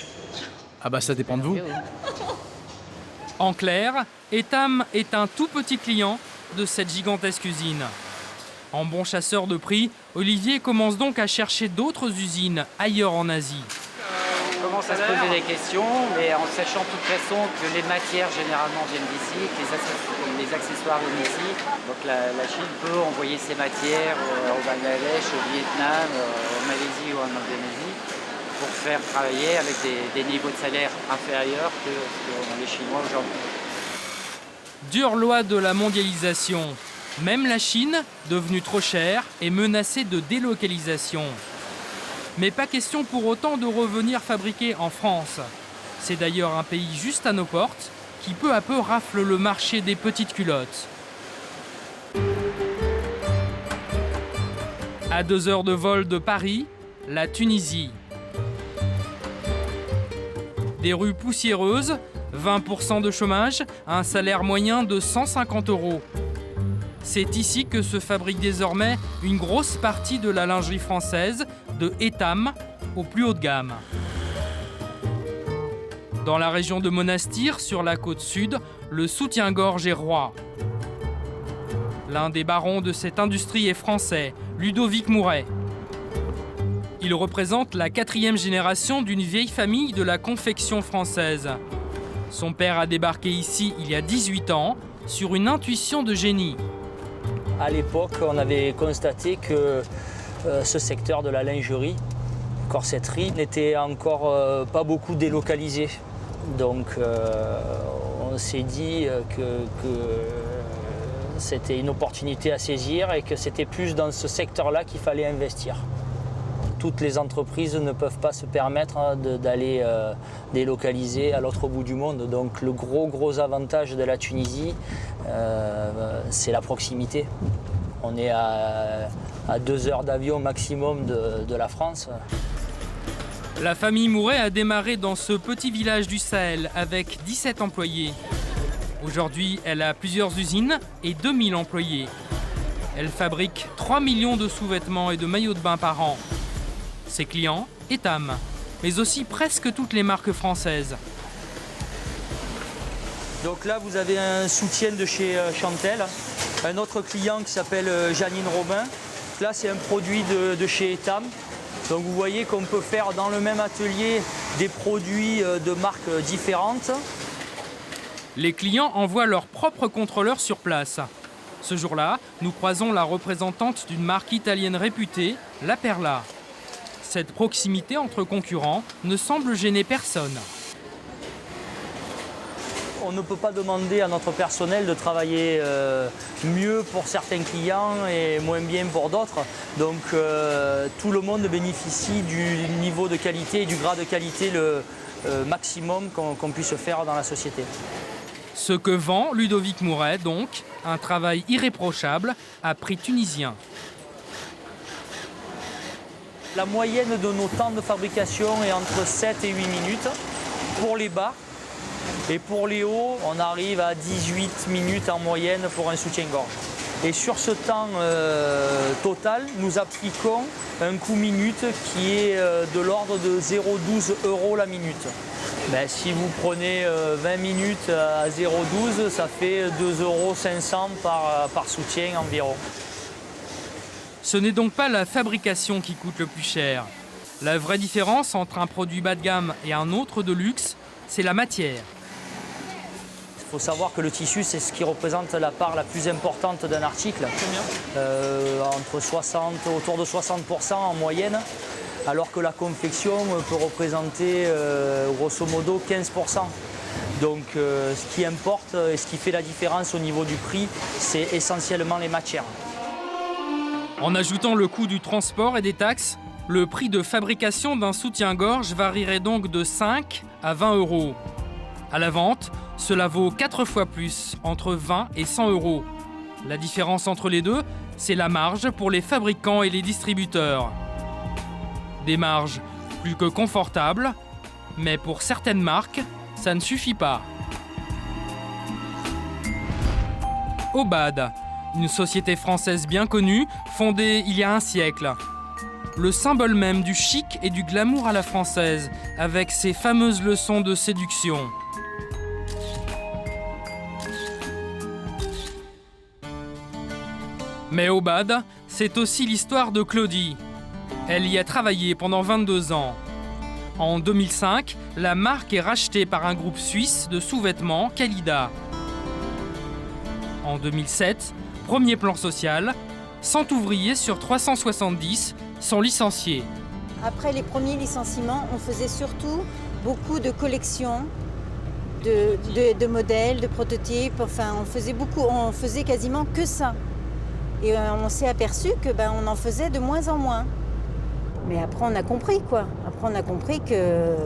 Ah bah ça dépend de vous. En clair, Etam est un tout petit client de cette gigantesque usine. En bon chasseur de prix, Olivier commence donc à chercher d'autres usines ailleurs en Asie. On commence à se poser des questions, mais en sachant de toute façon que les matières généralement viennent d'ici, que les accessoires viennent d'ici. Donc la Chine peut envoyer ses matières au Bangladesh, au Vietnam, en Malaisie ou en Indonésie pour faire travailler avec des niveaux de salaire inférieurs que les Chinois aujourd'hui. Dure loi de la mondialisation. Même la Chine, devenue trop chère, est menacée de délocalisation. Mais pas question pour autant de revenir fabriquer en France. C'est d'ailleurs un pays juste à nos portes qui peu à peu rafle le marché des petites culottes. À 2 heures de vol de Paris, la Tunisie. Des rues poussiéreuses, 20% de chômage, un salaire moyen de 150 €. C'est ici que se fabrique désormais une grosse partie de la lingerie française, de Etam au plus haut de gamme. Dans la région de Monastir, sur la côte sud, le soutien-gorge est roi. L'un des barons de cette industrie est français, Ludovic Mouret. Il représente la 4e génération d'une vieille famille de la confection française. Son père a débarqué ici il y a 18 ans, sur une intuition de génie. À l'époque, on avait constaté que ce secteur de la lingerie, corsetterie, n'était encore pas beaucoup délocalisé. Donc on s'est dit que c'était une opportunité à saisir et que c'était plus dans ce secteur-là qu'il fallait investir. Toutes les entreprises ne peuvent pas se permettre d'aller délocaliser à l'autre bout du monde. Donc le gros avantage de la Tunisie, c'est la proximité. On est à 2 heures d'avion maximum de la France. La famille Mouret a démarré dans ce petit village du Sahel avec 17 employés. Aujourd'hui, elle a plusieurs usines et 2000 employés. Elle fabrique 3 millions de sous-vêtements et de maillots de bain par an. Ses clients, Etam, mais aussi presque toutes les marques françaises. Donc là, vous avez un soutien de chez Chantel, un autre client qui s'appelle Janine Robin. Là, c'est un produit de chez Etam. Donc vous voyez qu'on peut faire dans le même atelier des produits de marques différentes. Les clients envoient leurs propres contrôleurs sur place. Ce jour-là, nous croisons la représentante d'une marque italienne réputée, La Perla. Cette proximité entre concurrents ne semble gêner personne. On ne peut pas demander à notre personnel de travailler mieux pour certains clients et moins bien pour d'autres. Donc tout le monde bénéficie du niveau de qualité et du grade de qualité le maximum qu'on puisse faire dans la société. Ce que vend Ludovic Mouret, donc, un travail irréprochable à prix tunisien. La moyenne de nos temps de fabrication est entre 7 et 8 minutes pour les bas. Et pour les hauts, on arrive à 18 minutes en moyenne pour un soutien-gorge. Et sur ce temps total, nous appliquons un coût minute qui est de l'ordre de 0,12 € la minute. Ben, si vous prenez 20 minutes à 0,12, ça fait 2,5 € par soutien environ. Ce n'est donc pas la fabrication qui coûte le plus cher. La vraie différence entre un produit bas de gamme et un autre de luxe, c'est la matière. Il faut savoir que le tissu, c'est ce qui représente la part la plus importante d'un article. Autour de 60% en moyenne, alors que la confection peut représenter grosso modo 15%. Donc ce qui importe et ce qui fait la différence au niveau du prix, c'est essentiellement les matières. En ajoutant le coût du transport et des taxes, le prix de fabrication d'un soutien-gorge varierait donc de 5 à 20 euros. À la vente, cela vaut 4 fois plus, entre 20 et 100 euros. La différence entre les deux, c'est la marge pour les fabricants et les distributeurs. Des marges plus que confortables, mais pour certaines marques, ça ne suffit pas. Aubade, une société française bien connue, fondée il y a un siècle. Le symbole même du chic et du glamour à la française, avec ses fameuses leçons de séduction. Mais Aubade, c'est aussi l'histoire de Claudie. Elle y a travaillé pendant 22 ans. En 2005, la marque est rachetée par un groupe suisse de sous-vêtements, Kalida. En 2007, premier plan social, 100 ouvriers sur 370 sont licenciés. Après les premiers licenciements, on faisait surtout beaucoup de collections, de modèles, de prototypes. Enfin, on faisait quasiment que ça. Et on s'est aperçu que on en faisait de moins en moins. Mais après, on a compris quoi. Après, on a compris que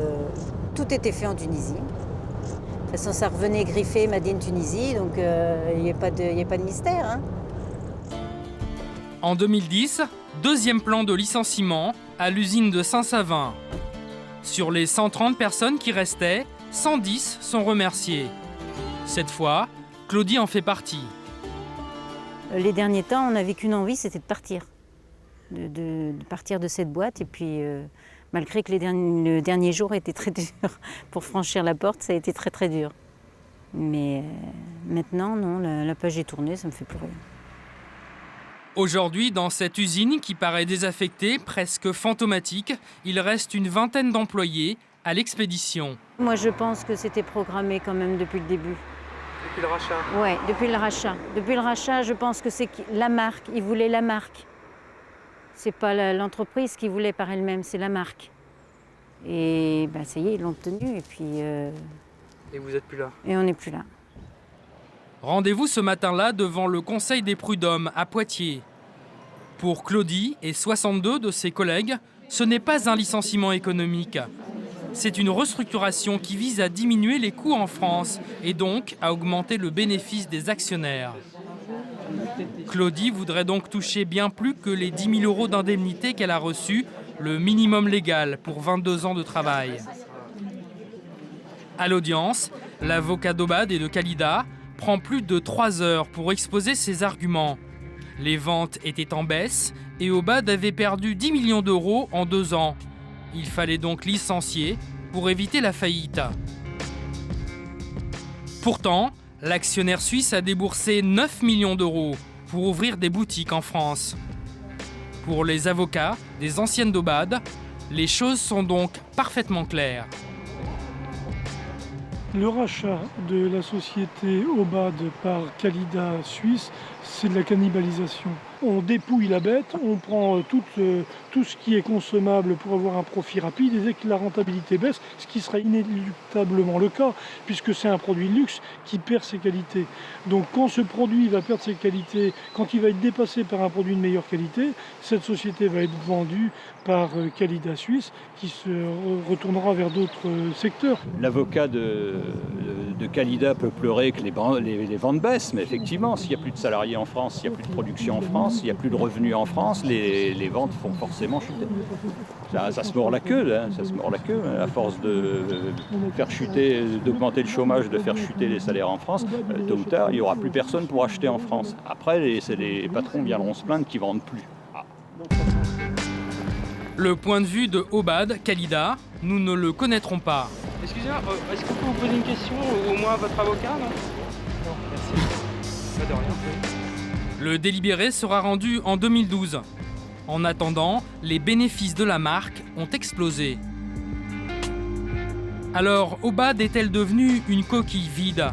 tout était fait en Tunisie. De toute façon, ça revenait griffé Made in Tunisie, donc il n'y a pas de mystère. Hein. En 2010, deuxième plan de licenciement à l'usine de Saint-Savin. Sur les 130 personnes qui restaient, 110 sont remerciées. Cette fois, Claudie en fait partie. Les derniers temps, on n'avait qu'une envie, c'était de partir. De partir de cette boîte. Et puis, malgré que le dernier jour était très dur, pour franchir la porte, ça a été très très dur. Mais maintenant, non, la page est tournée, ça ne me fait plus rien. Aujourd'hui, dans cette usine qui paraît désaffectée, presque fantomatique, il reste une vingtaine d'employés à l'expédition. Moi, je pense que c'était programmé quand même depuis le début. Depuis le rachat ? Oui, depuis le rachat. Depuis le rachat, je pense que c'est la marque. Ils voulaient la marque. C'est pas l'entreprise qui voulait par elle-même, c'est la marque. Et ça y est, ils l'ont obtenu. Et puis. Et vous n'êtes plus là ? Et on n'est plus là. Rendez-vous ce matin-là devant le Conseil des prud'hommes à Poitiers. Pour Claudie et 62 de ses collègues, ce n'est pas un licenciement économique. C'est une restructuration qui vise à diminuer les coûts en France et donc à augmenter le bénéfice des actionnaires. Claudie voudrait donc toucher bien plus que les 10 000 euros d'indemnité qu'elle a reçus, le minimum légal pour 22 ans de travail. À l'audience, l'avocat d'Aubade et de Kalida prend plus de 3 heures pour exposer ses arguments. Les ventes étaient en baisse et Aubade avait perdu 10 millions d'euros en 2 ans. Il fallait donc licencier pour éviter la faillite. Pourtant, l'actionnaire suisse a déboursé 9 millions d'euros pour ouvrir des boutiques en France. Pour les avocats des anciennes d'Aubade, les choses sont donc parfaitement claires. Le rachat de la société Aubade par Kalida Suisse, c'est de la cannibalisation. On dépouille la bête, on prend tout ce qui est consommable pour avoir un profit rapide et dès que la rentabilité baisse, ce qui sera inéluctablement le cas puisque c'est un produit de luxe qui perd ses qualités. Donc quand ce produit va perdre ses qualités, quand il va être dépassé par un produit de meilleure qualité, cette société va être vendue par Kalida Suisse qui se retournera vers d'autres secteurs. L'avocat de Kalida peut pleurer que les ventes baissent, mais effectivement, s'il n'y a plus de salariés en France, s'il n'y a plus de production en France, s'il n'y a plus de revenus en France, les ventes font forcément chuter. Ça se mord la queue, hein, ça se mord la queue. À force de faire chuter, d'augmenter le chômage, de faire chuter les salaires en France, tôt ou tard, il n'y aura plus personne pour acheter en France. Après, les patrons viendront se plaindre qu'ils ne vendent plus. Ah. Le point de vue de Aubade, Kalida, nous ne le connaîtrons pas. Excusez-moi, est-ce qu'on peut vous poser une question, au moins à votre avocat, non ? Non, merci. Pas de rien. Le délibéré sera rendu en 2012. En attendant, les bénéfices de la marque ont explosé. Alors, Obad est-elle devenue une coquille vide?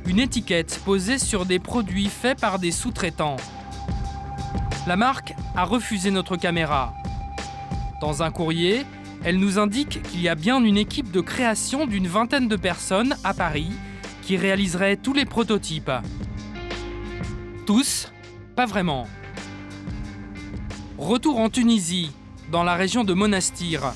Une étiquette posée sur des produits faits par des sous-traitants. La marque a refusé notre caméra. Dans un courrier, elle nous indique qu'il y a bien une équipe de création d'une vingtaine de personnes à Paris qui réaliserait tous les prototypes. Tous? Pas vraiment. Retour en Tunisie, dans la région de Monastir.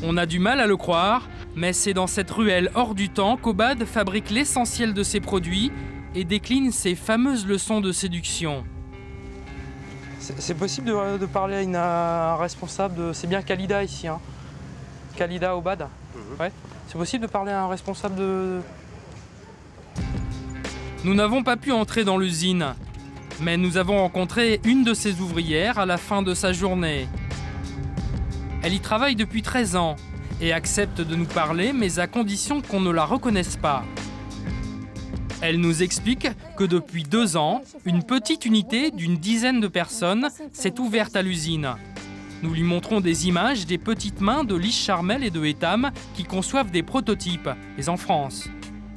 On a du mal à le croire, mais c'est dans cette ruelle hors du temps qu'Obad fabrique l'essentiel de ses produits et décline ses fameuses leçons de séduction. C'est possible de parler à un responsable de... C'est bien Khalida ici, hein? Khalida Obad. Ouais. C'est possible de parler à un responsable de... Nous n'avons pas pu entrer dans l'usine, mais nous avons rencontré une de ses ouvrières à la fin de sa journée. Elle y travaille depuis 13 ans et accepte de nous parler, mais à condition qu'on ne la reconnaisse pas. Elle nous explique que depuis 2 ans, une petite unité d'une dizaine de personnes s'est ouverte à l'usine. Nous lui montrons des images des petites mains de Lise Charmel et de Etam qui conçoivent des prototypes, mais en France.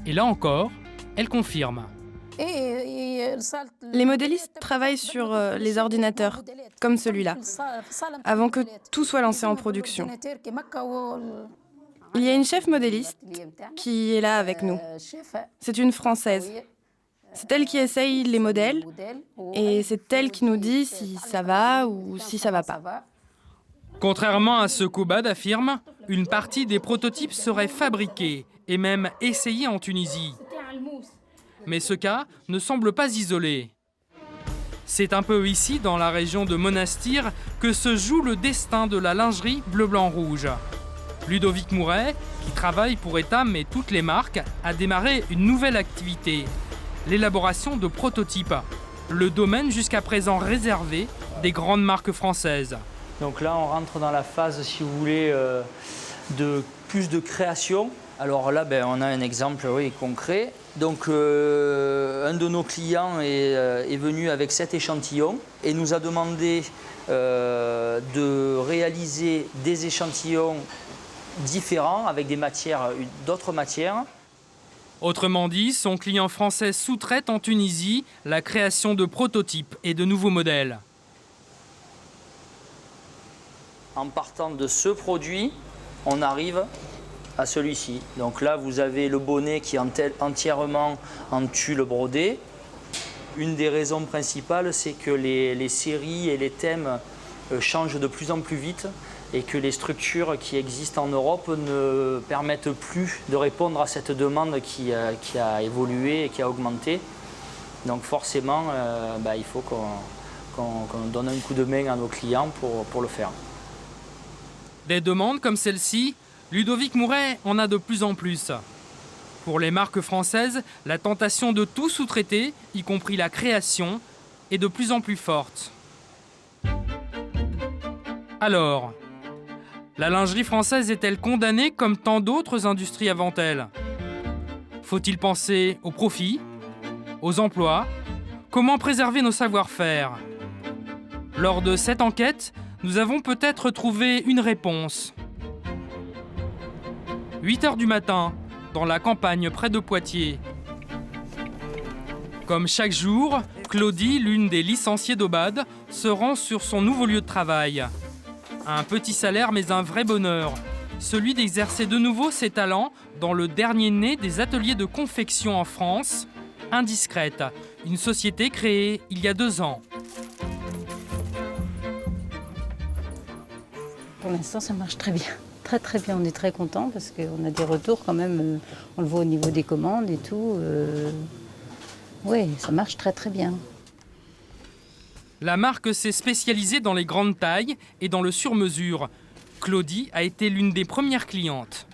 Et là encore, elle confirme. Les modélistes travaillent sur les ordinateurs, comme celui-là, avant que tout soit lancé en production. Il y a une chef modéliste qui est là avec nous. C'est une Française. C'est elle qui essaye les modèles et c'est elle qui nous dit si ça va ou si ça va pas. Contrairement à ce qu'Obad affirme, une partie des prototypes serait fabriquée et même essayée en Tunisie. Mais ce cas ne semble pas isolé. C'est un peu ici, dans la région de Monastir, que se joue le destin de la lingerie bleu-blanc-rouge. Ludovic Mouret, qui travaille pour Etam et toutes les marques, a démarré une nouvelle activité, l'élaboration de prototypes, le domaine jusqu'à présent réservé des grandes marques françaises. Donc là, on rentre dans la phase, si vous voulez, de plus de création. Alors là, on a un exemple concret. Donc, un de nos clients est venu avec 7 échantillons et nous a demandé de réaliser des échantillons différents avec d'autres matières. Autrement dit, son client français sous-traite en Tunisie la création de prototypes et de nouveaux modèles. En partant de ce produit, on arrive à celui-ci. Donc là, vous avez le bonnet qui est entièrement en tulle brodé. Une des raisons principales, c'est que les séries et les thèmes changent de plus en plus vite et que les structures qui existent en Europe ne permettent plus de répondre à cette demande qui a évolué et qui a augmenté. Donc forcément, il faut qu'on donne un coup de main à nos clients pour le faire. Des demandes comme celle-ci, Ludovic Mouret en a de plus en plus. Pour les marques françaises, la tentation de tout sous-traiter, y compris la création, est de plus en plus forte. Alors, la lingerie française est-elle condamnée comme tant d'autres industries avant elle? Faut-il penser au profit, aux emplois? Comment préserver nos savoir-faire? Lors de cette enquête, nous avons peut-être trouvé une réponse. 8h du matin, dans la campagne près de Poitiers. Comme chaque jour, Claudie, l'une des licenciées d'Obad, se rend sur son nouveau lieu de travail. Un petit salaire mais un vrai bonheur, celui d'exercer de nouveau ses talents dans le dernier né des ateliers de confection en France, Indiscrète, une société créée il y a 2 ans. Pour l'instant, ça marche très bien. Très très bien, on est très contents parce qu'on a des retours quand même, on le voit au niveau des commandes et tout. Oui, ça marche très très bien. La marque s'est spécialisée dans les grandes tailles et dans le sur-mesure. Claudie a été l'une des premières clientes.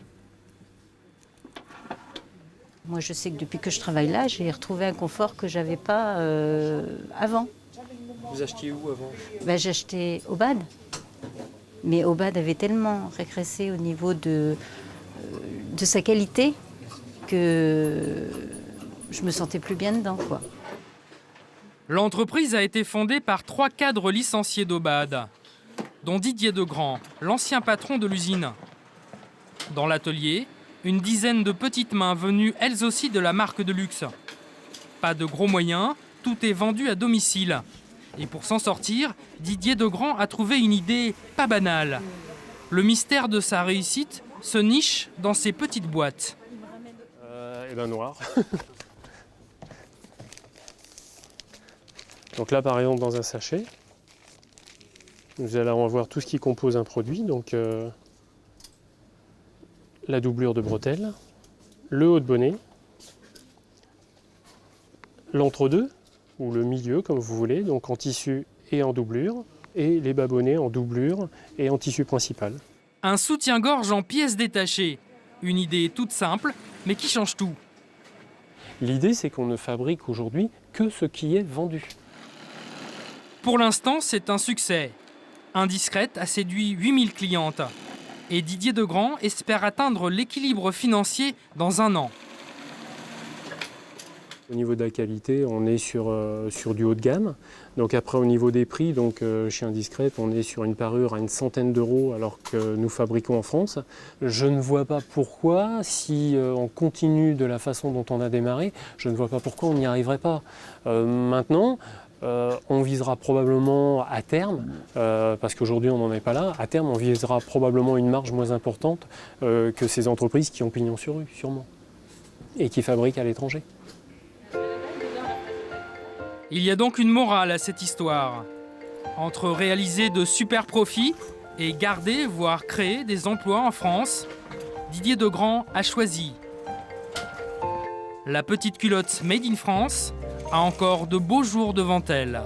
Moi, je sais que depuis que je travaille là, j'ai retrouvé un confort que je n'avais pas avant. Vous achetiez où avant? J'achetais Obad. Mais Obad avait tellement régressé au niveau de sa qualité que je me sentais plus bien dedans, quoi. L'entreprise a été fondée par 3 cadres licenciés d'Aubade, dont Didier Degrand, l'ancien patron de l'usine. Dans l'atelier, une dizaine de petites mains venues elles aussi de la marque de luxe. Pas de gros moyens, tout est vendu à domicile. Et pour s'en sortir, Didier Degrand a trouvé une idée pas banale. Le mystère de sa réussite se niche dans ces petites boîtes. Et ben noir. Donc là, par exemple, dans un sachet, nous allons avoir tout ce qui compose un produit. Donc la doublure de bretelle, le haut de bonnet, l'entre-deux, ou le milieu, comme vous voulez, donc en tissu et en doublure, et les bas-bonnets en doublure et en tissu principal. Un soutien-gorge en pièces détachées. Une idée toute simple, mais qui change tout. L'idée, c'est qu'on ne fabrique aujourd'hui que ce qui est vendu. Pour l'instant, c'est un succès. Indiscrète a séduit 8000 clientes. Et Didier Degrand espère atteindre l'équilibre financier dans 1 an. Au niveau de la qualité, on est sur du haut de gamme. Donc après, au niveau des prix, donc, chez Indiscrète, on est sur une parure à une centaine d'euros alors que nous fabriquons en France. Je ne vois pas pourquoi, si on continue de la façon dont on a démarré, je ne vois pas pourquoi on n'y arriverait pas. Maintenant, on visera probablement à terme, parce qu'aujourd'hui on n'en est pas là, à terme on visera probablement une marge moins importante que ces entreprises qui ont pignon sur rue, sûrement, et qui fabriquent à l'étranger. Il y a donc une morale à cette histoire. Entre réaliser de super profits et garder, voire créer des emplois en France, Didier Degrand a choisi. La petite culotte Made in France a encore de beaux jours devant elle.